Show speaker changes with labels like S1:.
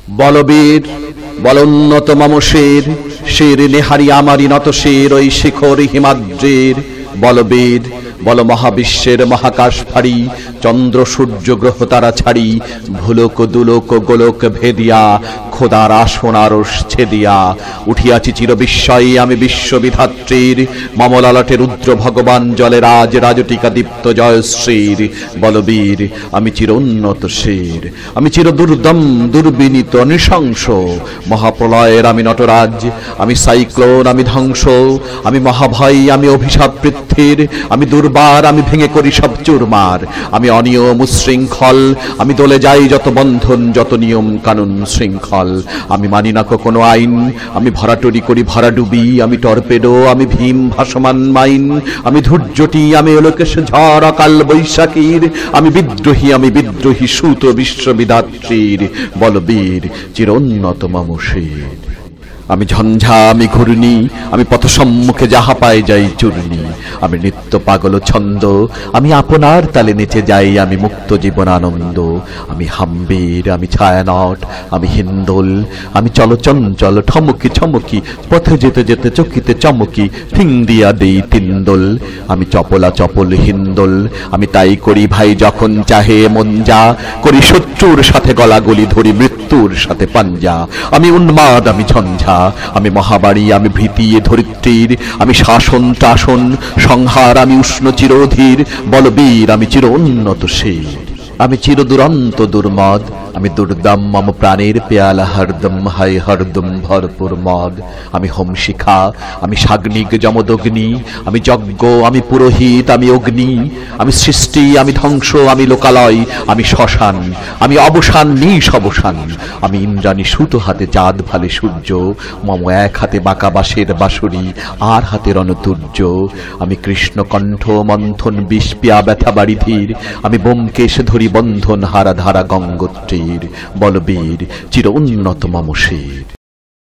S1: বলবীর বলোন্নত মম শির, শির নেহারি আমারি নত শির ওই শিখর হিমাদ্রির। বলবীর বল মহাবিশ্বের মহাকাশ ফাড়ি, চন্দ্র সূর্য গ্রহ তারা ছাড়ি, ভুলোক দুলোক গোলোক ভেদিয়া, খোদার আসন আরশ ছেদিয়া উঠিয়াছি চির বিস্ময়ী আমি বিশ্ববিধাত্রীর। মম ললাটে রুদ্র ভগবান জলে রাজ রাজটিকা দীপ্ত জয়শ্রীর। বলবীর আমি চিরোন্নত শির, আমি চির দুর্দম দুর্বিনীত নৃশংস, মহাপ্রলয়ের আমি নটরাজ, আমি সাইক্লোন, আমি ধ্বংস, আমি মহাভয়, আমি অভিশাপ পৃথ্বীর, আমি দুর্বার, আমি ভেঙে করি সব চুরমার, আমি অনিয়ম উশৃঙ্খল, আমি দলে যাই যত বন্ধন যত নিয়ম কানুন শৃঙ্খল, আমি মানি না কোনো আইন, আমি ভরাটরি করি ভরাডুবি, আমি টর্পেডো, আমি ভীম ভাসমান মাইন, আমি ধৈর্যটি, আমি অলোকেশ ঝড় অকাল বৈশাখীর, আমি বিদ্রোহী সুত বিশ্ববিধাত্রীর। বলবীর চিরোন্নত মম শির, আমি ঝঞ্ঝা, আমি ঘূর্ণি, আমি পথ সম্মুখে যাহা পাই যাই চূর্ণি, আমি নিত্য পাগল ছন্দ, আমি আপনার তালে নেচে যাই, আমি মুক্ত জীবন আনন্দ, আমি হাম্বির, আমি ছায়ানট, আমি হিন্দোল, আমি চলচঞ্চল ঠমকি ছমকি, পথে যেতে যেতে চকিতে চমকি, ফিং দিয়া দেই তিনদোল, আমি চপলা চপল হিন্দোল, আমি তাই করি ভাই যখন চাহে মন যা, করি শত্রুর সাথে গলাগলি, ধরি মৃত্যুর সাথে পাঞ্জা, আমি উন্মাদ, আমি ঝঞ্ঝা, আমি মহাবাড়ি, আমি ভীতি ধরিত্রীর, আমি শাসন টাসন সংহার, আমি উষ্ণ চিরধীর। বলবীর আমি চির উন্নত শির, আমি চির দুরন্ত দুর্মদ, আমি দুর্দম মম প্রাণের পেয়ালা হরদম হাই হরদম ভরপুর মদ, আমি হোম শিখা, আমি সাগ্নিক যমদগ্নি, আমি যজ্ঞ, আমি পুরোহিত, আমি অগ্নি, আমি সৃষ্টি, আমি ধ্বংস, আমি লোকালয়, আমি শ্মশান, আমি অবসান নিশ অবসান, আমি ইন্দ্রাণী সুত হাতে চাঁদ ভালে সূর্য, মম এক হাতে বাঁকা বাঁশের বাঁশুরি, আর হাতে রণতুর্য, আমি কৃষ্ণ কণ্ঠ মন্থন বিষ পিয়া ব্যথা বাড়িধীর, আমি ব্যোমকেশ ধরি বন্ধন হারা ধারা গঙ্গোত্রীর। বলবীর চির উন্নত মম শির।